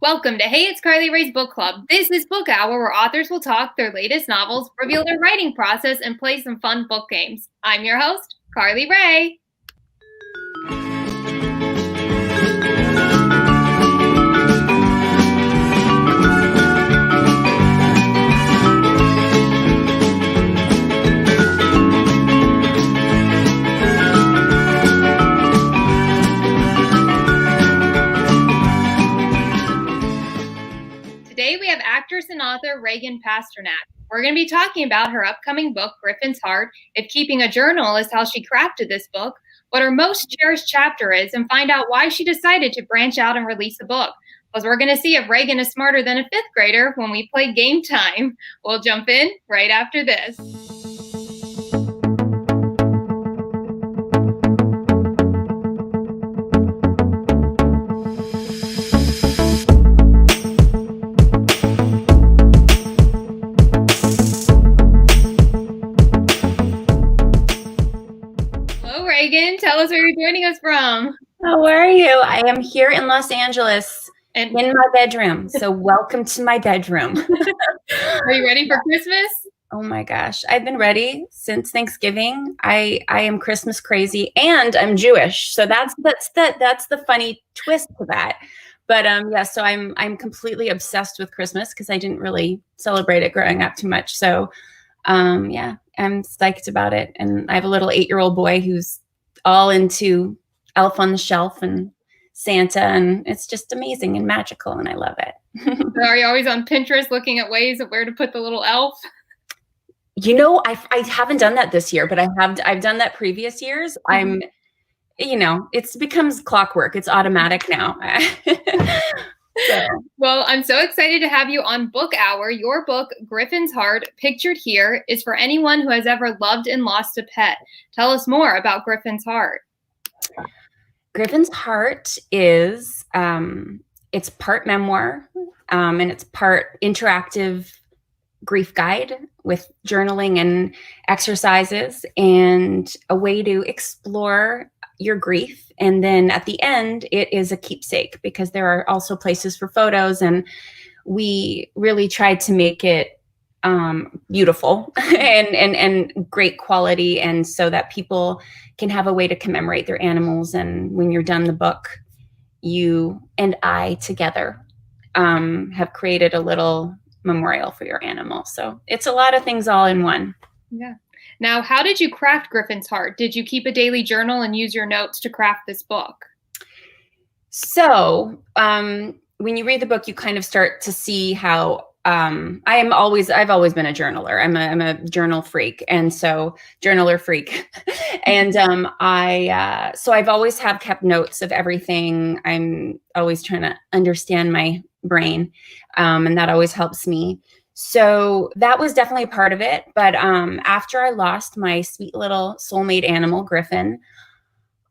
Welcome to Hey, It's Carly Rae's Book Club. This is Book Hour, where authors will talk their latest novels, reveal their writing process, and play some fun book games. I'm your host, Carly Rae. Today we have actress and author Reagan Pasternak. We're going to be talking about her upcoming book, Griffins Heart, if keeping a journal is how she crafted this book, what her most cherished chapter is, and find out why she decided to branch out and release a book. Because we're going to see if Reagan is smarter than a fifth grader when we play Game Time. We'll jump in right after this. Reagan, tell us where you're joining us from. How are you? I am here in Los Angeles and in my bedroom. So welcome to my bedroom. Are you ready for Christmas? Oh my gosh. I've been ready since Thanksgiving. I am Christmas crazy and I'm Jewish. So that's the funny twist to that. But yeah, so I'm completely obsessed with Christmas because I didn't really celebrate it growing up too much. So yeah, I'm psyched about it. And I have a little 8-year-old boy who's all into Elf on the Shelf and Santa, and it's just amazing and magical, and I love it. So are you always on Pinterest looking at ways of where to put the little elf? You know, I haven't done that this year, but I've done that previous years. Mm-hmm. It becomes clockwork. It's automatic now. So. Well, I'm so excited to have you on Book Hour. Your book, Griffin's Heart, pictured here, is for anyone who has ever loved and lost a pet. Tell us more about Griffin's Heart. Griffin's Heart is it's part memoir and it's part interactive grief guide with journaling and exercises and a way to explore your grief. And then at the end, it is a keepsake because there are also places for photos, and we really tried to make it beautiful and great quality, and so that people can have a way to commemorate their animals. And when you're done the book, you and I together have created a little memorial for your animal. So it's a lot of things all in one. Yeah. Now, how did you craft Griffin's Heart? Did you keep a daily journal and use your notes to craft this book? So when you read the book, you kind of start to see how I've always been a journaler. I'm a journal freak, and so journaler freak. And so I've always have kept notes of everything. I'm always trying to understand my brain, and that always helps me. So that was definitely a part of it. But after I lost my sweet little soulmate animal, Griffin,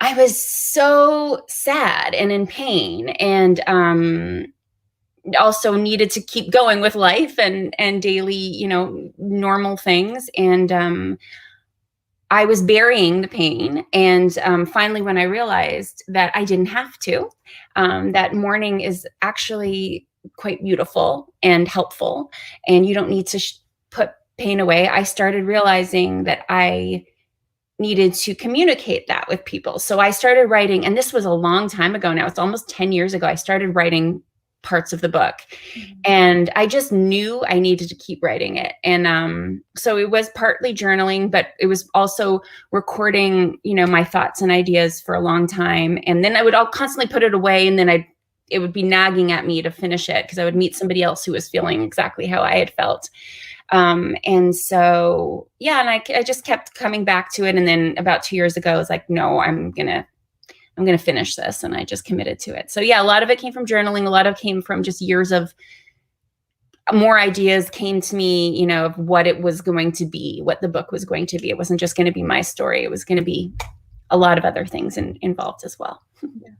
I was so sad and in pain, and also needed to keep going with life and daily, normal things. And I was burying the pain. And finally, when I realized that I didn't have to, that mourning is actually quite beautiful and helpful, and you don't need to put pain away, I started realizing that I needed to communicate that with people. So I started writing, and this was a long time ago now. It's almost 10 years ago. I started writing parts of the book, and I just knew I needed to keep writing it. And so it was partly journaling, but it was also recording, my thoughts and ideas for a long time. And then I would constantly put it away, and then it would be nagging at me to finish it because I would meet somebody else who was feeling exactly how I had felt. And so, yeah, and I just kept coming back to it. And then about 2 years ago, I was like, no, I'm going to finish this. And I just committed to it. So yeah, a lot of it came from journaling. A lot of it came from just years of more ideas came to me, of what it was going to be, what the book was going to be. It wasn't just going to be my story. It was going to be a lot of other things involved as well. Yeah.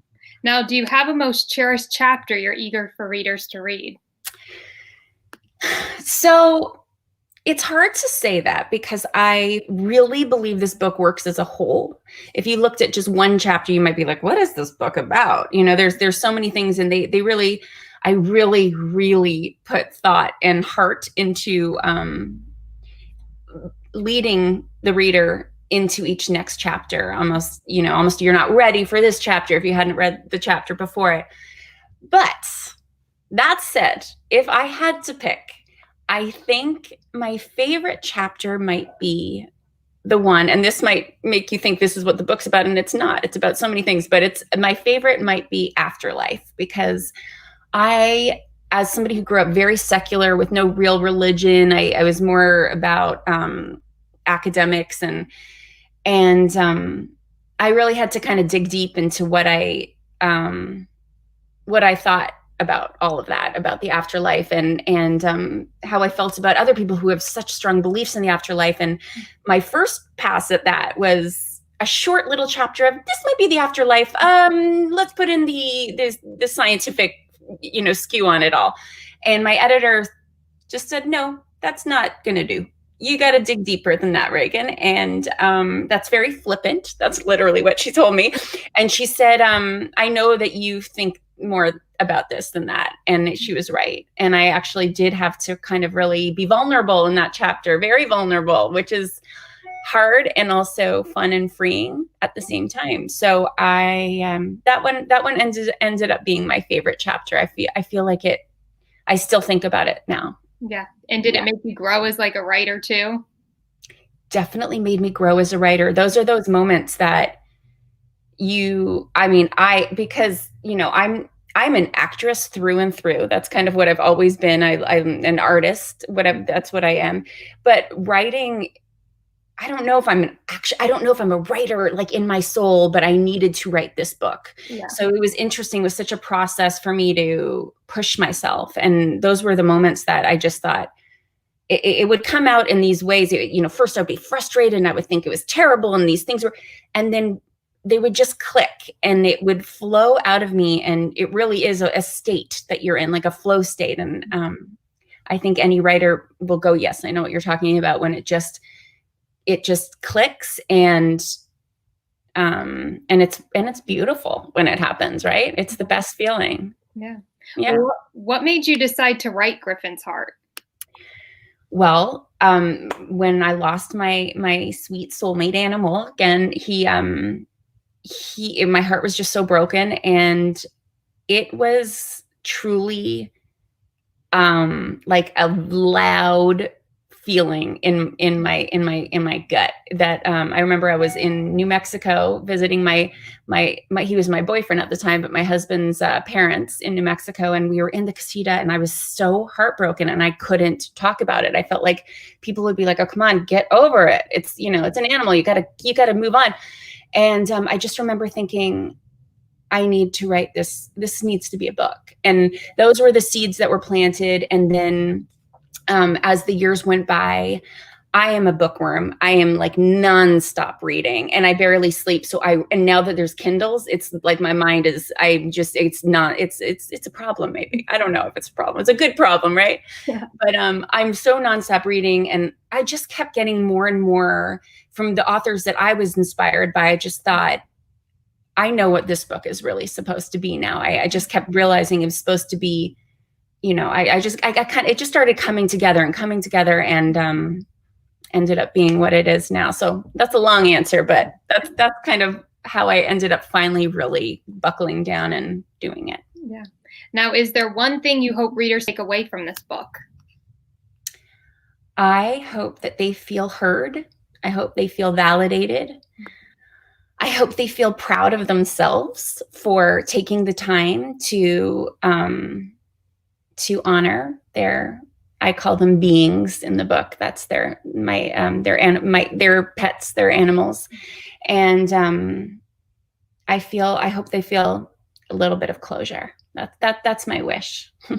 Now, do you have a most cherished chapter you're eager for readers to read? So it's hard to say that because I really believe this book works as a whole. If you looked at just one chapter, you might be like, what is this book about? There's so many things, and they really I really, really put thought and heart into leading the reader into each next chapter. Almost you're not ready for this chapter if you hadn't read the chapter before it. But that said, if I had to pick, I think my favorite chapter might be the one, and this might make you think this is what the book's about, and it's not. It's about so many things, but my favorite might be Afterlife, because I, as somebody who grew up very secular with no real religion, I was more about academics, and I really had to kind of dig deep into what I thought about all of that, about the afterlife, and how I felt about other people who have such strong beliefs in the afterlife. And my first pass at that was a short little chapter of, this might be the afterlife. Let's put in the scientific, skew on it all. And my editor just said, no, that's not going to do. You got to dig deeper than that, Reagan. And that's very flippant. That's literally what she told me. And she said, I know that you think more about this than that. And she was right. And I actually did have to kind of really be vulnerable in that chapter, very vulnerable, which is hard and also fun and freeing at the same time. So that one ended up being my favorite chapter. I feel like I still think about it now. Yeah. And did it make you grow as like a writer too? Definitely made me grow as a writer. Those are those moments that because I'm an actress through and through. That's kind of what I've always been. I'm an artist, that's what I am. But writing, I don't know if I'm a writer like in my soul, but I needed to write this book. Yeah. So it was interesting. It was such a process for me to push myself. And those were the moments that I just thought it would come out in these ways. First I'd be frustrated and I would think it was terrible and these things and then they would just click and it would flow out of me. And it really is a state that you're in, like a flow state. And I think any writer will go, yes, I know what you're talking about, when it just clicks and it's beautiful when it happens, right? It's the best feeling. Yeah. Yeah. Well, what made you decide to write Griffin's Heart? Well, when I lost my sweet soulmate animal again, my heart was just so broken, and it was truly like a loud feeling in my gut that I remember I was in New Mexico visiting my he was my boyfriend at the time, but my husband's parents in New Mexico, and we were in the casita, and I was so heartbroken and I couldn't talk about it. I felt like people would be like, "Oh, come on, get over it. It's it's an animal. You gotta move on." And I just remember thinking, I need to write this. This needs to be a book. And those were the seeds that were planted. And then as the years went by, I am a bookworm. I am like nonstop reading, and I barely sleep. And now that there's Kindles, it's like my mind is, it's a problem. Maybe. I don't know if it's a problem. It's a good problem, right? Yeah. But I'm so nonstop reading, and I just kept getting more and more from the authors that I was inspired by. I just thought, I know what this book is really supposed to be now. I just kept realizing it was supposed to be, it just started coming together and ended up being what it is now. So that's a long answer, but that's kind of how I ended up finally really buckling down and doing it. Yeah. Now, is there one thing you hope readers take away from this book? I hope that they feel heard. I hope they feel validated. I hope they feel proud of themselves for taking the time to honor I call them beings in the book. That's their pets, their animals. And I hope they feel a little bit of closure. That's my wish. Yeah.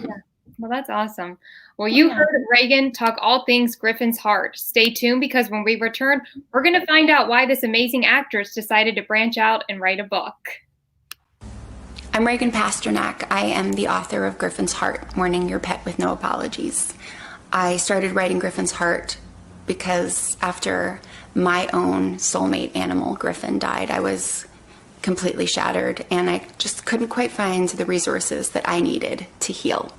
Well, that's awesome. Well, you heard Reagan talk all things Griffin's Heart. Stay tuned, because when we return, we're going to find out why this amazing actress decided to branch out and write a book. I'm Reagan Pasternak. I am the author of Griffin's Heart, Mourning Your Pet with No Apologies. I started writing Griffin's Heart because after my own soulmate animal, Griffin, died, I was completely shattered, and I just couldn't quite find the resources that I needed to heal.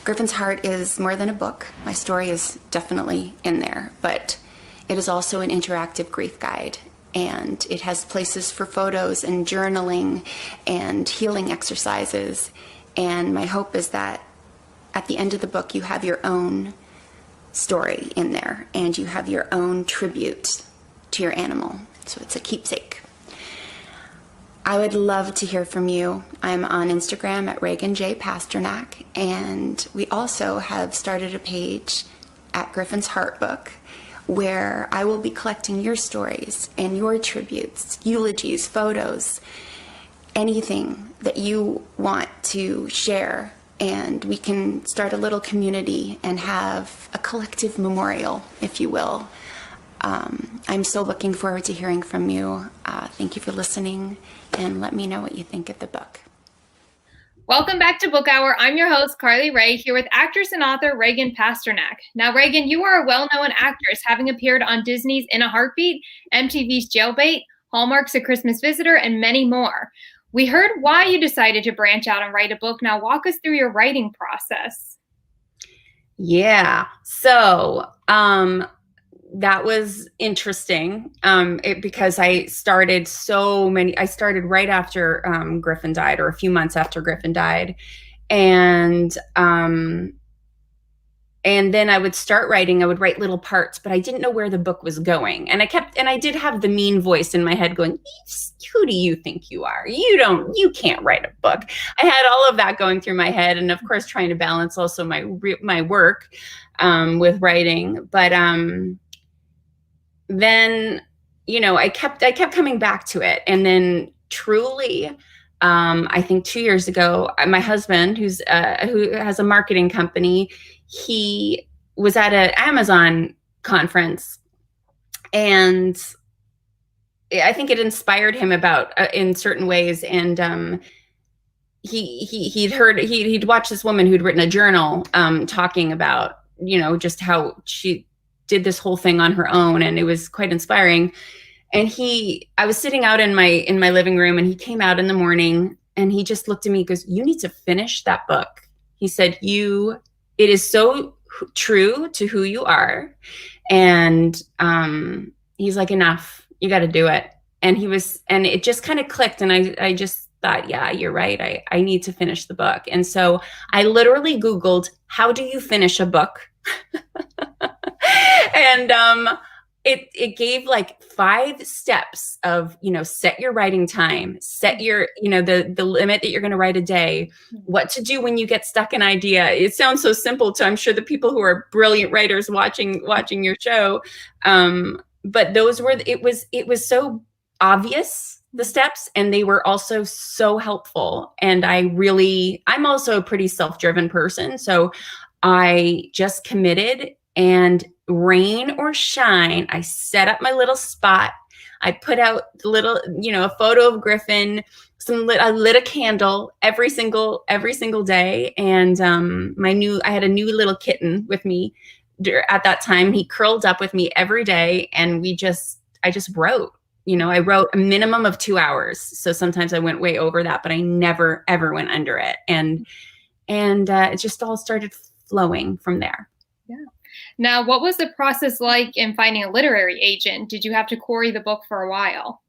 Griffin's Heart is more than a book. My story is definitely in there, but it is also an interactive grief guide, and it has places for photos and journaling and healing exercises. And my hope is that at the end of the book, you have your own story in there, and you have your own tribute to your animal. So it's a keepsake. I would love to hear from you. I'm on Instagram at Reagan Pasternak, and we also have started a page at Griffins Heart Book where I will be collecting your stories and your tributes, eulogies, photos, anything that you want to share, and we can start a little community and have a collective memorial, if you will. I'm so looking forward to hearing from you. Thank you for listening, and let me know what you think of the book. Welcome back to Book Hour. I'm your host, Carly Rae, here with actress and author Reagan Pasternak. Now, Reagan, you are a well-known actress, having appeared on Disney's In a Heartbeat, MTV's Jailbait, Hallmark's A Christmas Visitor, and many more. We heard why you decided to branch out and write a book. Now, walk us through your writing process. Yeah. So, that was interesting because I started right after Griffin died, or a few months after Griffin died. And then I would start writing. I would write little parts, but I didn't know where the book was going. And I did have the mean voice in my head going, who do you think you are? You can't write a book. I had all of that going through my head. And of course, trying to balance also my work with writing. But then, I kept coming back to it. And then truly, I think 2 years ago, my husband, who has a marketing company, he was at an Amazon conference, and I think it inspired him in certain ways. And he'd watched this woman who'd written a journal talking about, just how she did this whole thing on her own, and it was quite inspiring. And I was sitting out in my living room, and he came out in the morning, and he just looked at me and goes, "You need to finish that book." He said, it is so true to who you are. And he's like, "Enough, you got to do it." And it just kind of clicked. And I just thought, yeah, you're right. I need to finish the book. And so I literally Googled, how do you finish a book? And it gave like 5 steps of, set your writing time, set your, the limit that you're going to write a day, what to do when you get stuck in idea. It sounds so simple to, I'm sure, the people who are brilliant writers watching your show. But it was so obvious, the steps, and they were also so helpful. And I'm also a pretty self-driven person. So I just committed, and rain or shine, I set up my little spot. I put out a photo of Griffin, I lit a candle every single day. And I had a new little kitten with me at that time. He curled up with me every day, and I just wrote. I wrote a minimum of 2 hours. So sometimes I went way over that, but I never ever went under it. And it just all started flowing from there. Yeah. Now, what was the process like in finding a literary agent? Did you have to query the book for a while?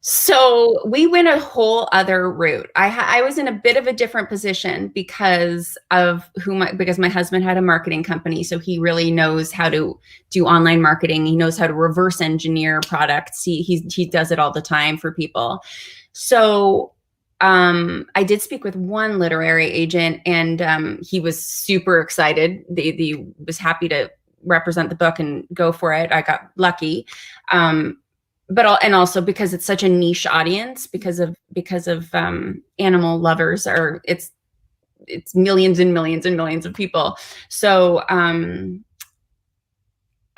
So we went a whole other route. I was in a bit of a different position because my husband had a marketing company. So he really knows how to do online marketing. He knows how to reverse engineer products. He does it all the time for people. So I did speak with one literary agent, and he was super excited. He was happy to represent the book and go for it. I got lucky. And also because it's such a niche audience, because of animal lovers, it's millions and millions and millions of people. So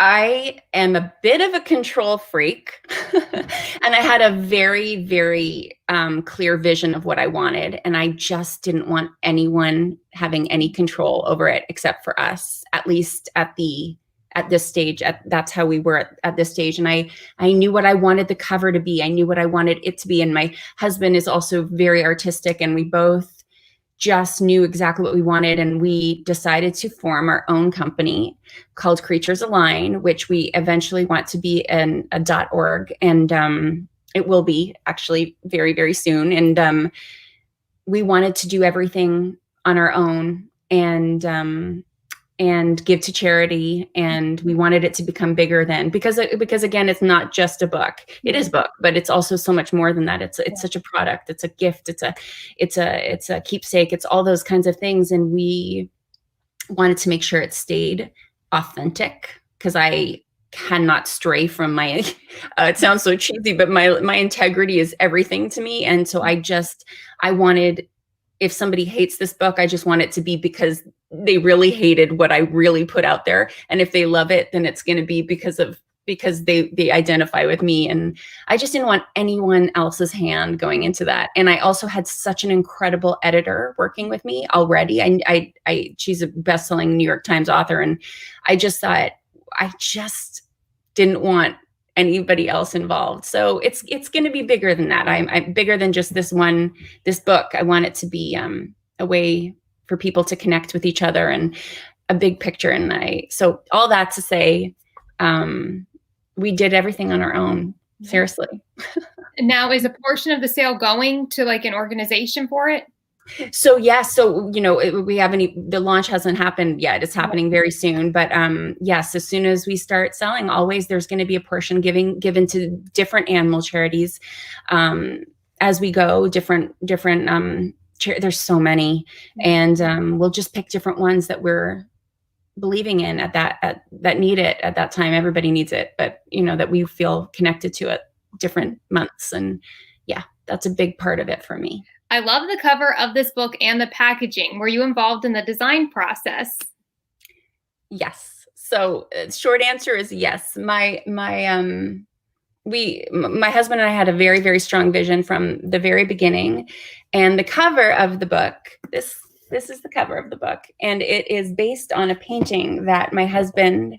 I am a bit of a control freak, and I had a very, very clear vision of what I wanted, and I just didn't want anyone having any control over it except for us, at least at the at this stage. That's how we were at this stage. And I knew what I wanted the cover to be. I knew what I wanted it to be. And my husband is also very artistic, and we both just knew exactly what we wanted. And we decided to form our own company called Creatures Align, which we eventually want to be a .org. And it will be actually very, very soon. And we wanted to do everything on our own and give to charity. And we wanted it to become bigger then, because again, it's not just a book. It is a book, but it's also so much more than that. It's such a product. It's a gift. It's a keepsake. It's all those kinds of things. And we wanted to make sure it stayed authentic, because I cannot stray from my, it sounds so cheesy, but my integrity is everything to me. And so I wanted, if somebody hates this book, I just want it to be because they really hated what I really put out there. And if they love it, then it's going to be because they identify with me. And I just didn't want anyone else's hand going into that. And I also had such an incredible editor working with me already. She's a best-selling New York Times author. And I just thought, I just didn't want anybody else involved. So it's going to be bigger than that. I'm bigger than just this book. I want it to be a way for people to connect with each other and a big picture. And so all that to say, we did everything on our own. Seriously. Now, is a portion of the sale going to like an organization for it? So yes, the launch hasn't happened yet. It's happening very soon. But yes, as soon as we start selling, always there's going to be a portion given to different animal charities as we go. Different. There's so many, and we'll just pick different ones that we're believing in that need it at that time. Everybody needs it, but that we feel connected to at different months. And yeah, that's a big part of it for me. I love the cover of this book and the packaging. Were you involved in the design process? Yes. So short answer is yes. My husband and I had a very, very strong vision from the very beginning. And the cover of the book, this is the cover of the book. And it is based on a painting that my husband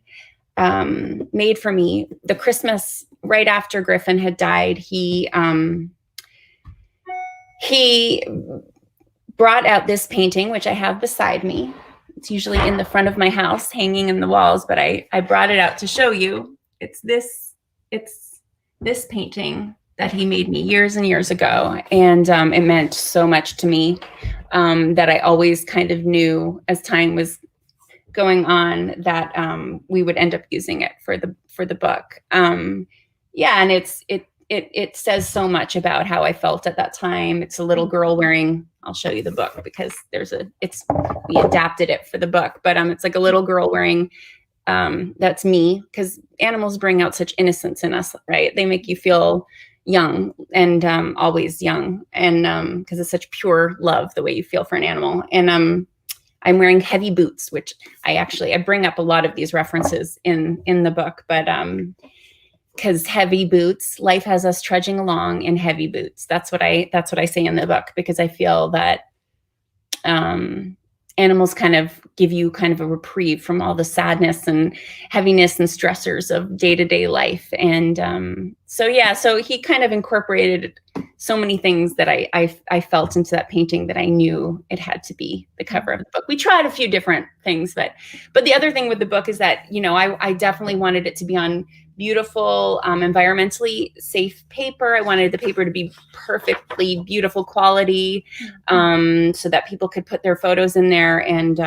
made for me the Christmas right after Griffin had died. He brought out this painting, which I have beside me. It's usually in the front of my house, hanging in the walls, but I brought it out to show you. It's this painting that he made me years and years ago. And it meant so much to me that I always kind of knew as time was going on that we would end up using it for the book. And it says so much about how I felt at that time. It's a little girl wearing, I'll show you the book because we adapted it for the book, but it's like a little girl wearing, that's me, because animals bring out such innocence in us, right? They make you feel young and always young. And because it's such pure love, the way you feel for an animal. And I'm wearing heavy boots, which I bring up a lot of these references in the book, but because heavy boots, life has us trudging along in heavy boots. That's what I say in the book, because I feel that animals kind of give you kind of a reprieve from all the sadness and heaviness and stressors of day-to-day life. And so he kind of incorporated so many things that I felt into that painting that I knew it had to be the cover of the book. We tried a few different things, but the other thing with the book is that, I definitely wanted it to be on beautiful, environmentally safe paper. I wanted the paper to be perfectly beautiful quality, so that people could put their photos in there and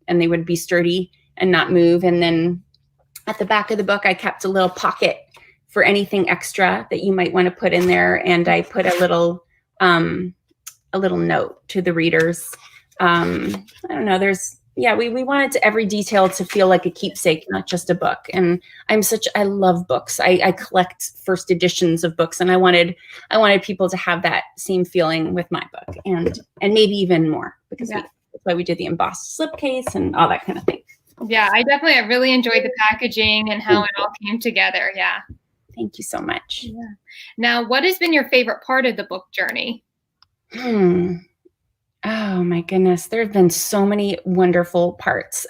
they would be sturdy and not move. And then at the back of the book, I kept a little pocket for anything extra that you might want to put in there. And I put a little note to the readers. I don't know, we wanted every detail to feel like a keepsake, not just a book. And I love books. I collect first editions of books, and I wanted people to have that same feeling with my book, and maybe even more, because that's why we did the embossed slipcase and all that kind of thing. Yeah, I really enjoyed the packaging and how it all came together. Yeah. Thank you so much. Yeah. Now, what has been your favorite part of the book journey? Oh my goodness. There have been so many wonderful parts.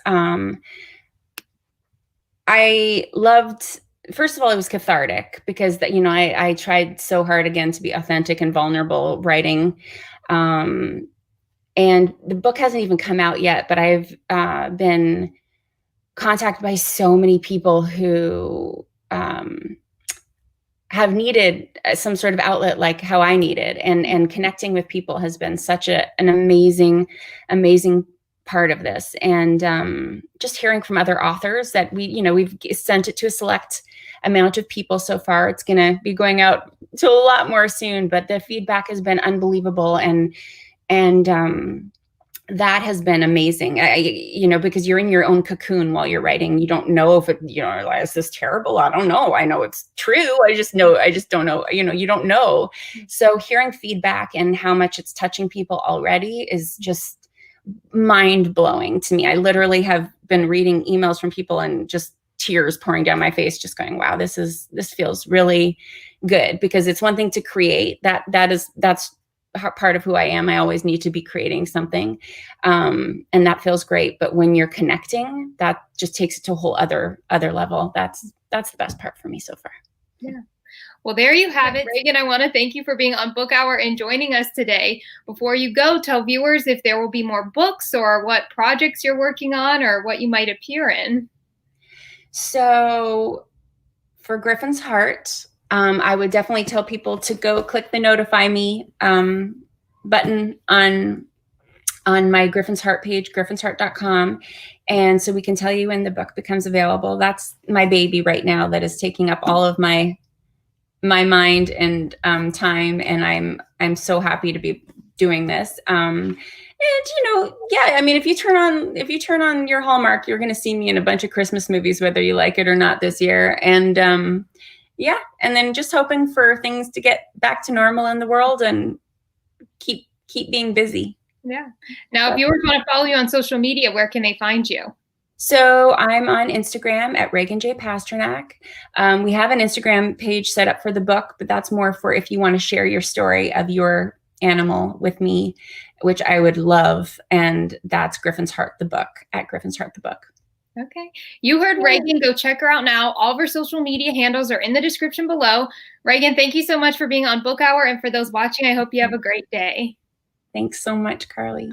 I loved, first of all, it was cathartic because that, you know, I tried so hard again to be authentic and vulnerable writing. And the book hasn't even come out yet, but I've been contacted by so many people who have needed some sort of outlet like how I needed, and connecting with people has been such an amazing part of this. And just hearing from other authors that we've sent it to a select amount of people so far. It's going to be going out to a lot more soon, but the feedback has been unbelievable. And that has been amazing, because you're in your own cocoon while you're writing. You don't know if it, is this terrible? I don't know. I know it's true. I just don't know. You don't know. So hearing feedback and how much it's touching people already is just mind blowing to me. I literally have been reading emails from people and just tears pouring down my face, just going, wow, this feels really good, because it's one thing to create that's part of who I am. I always need to be creating something. And that feels great. But when you're connecting, that just takes it to a whole other level. That's the best part for me so far. Yeah. Well, there you have it. Reagan, I want to thank you for being on Book Hour and joining us today. Before you go, tell viewers if there will be more books or what projects you're working on or what you might appear in. So for Griffins Heart, I would definitely tell people to go click the notify me button on my Griffins Heart page, griffinsheart.com. And so we can tell you when the book becomes available. That's my baby right now that is taking up all of my mind and time. And I'm so happy to be doing this. And I mean, if you turn on your Hallmark, you're going to see me in a bunch of Christmas movies, whether you like it or not this year. And and then just hoping for things to get back to normal in the world and keep being busy. Yeah. Now, if viewers want to follow you on social media, where can they find you? So I'm on Instagram at Reagan J. Pasternak. We have an Instagram page set up for the book, but that's more for if you want to share your story of your animal with me, which I would love. And that's Griffins Heart the book, at Griffins Heart the book. Okay. You heard Reagan. Go check her out now. All of her social media handles are in the description below. Reagan, thank you so much for being on Book Hour. And for those watching, I hope you have a great day. Thanks so much, Carly.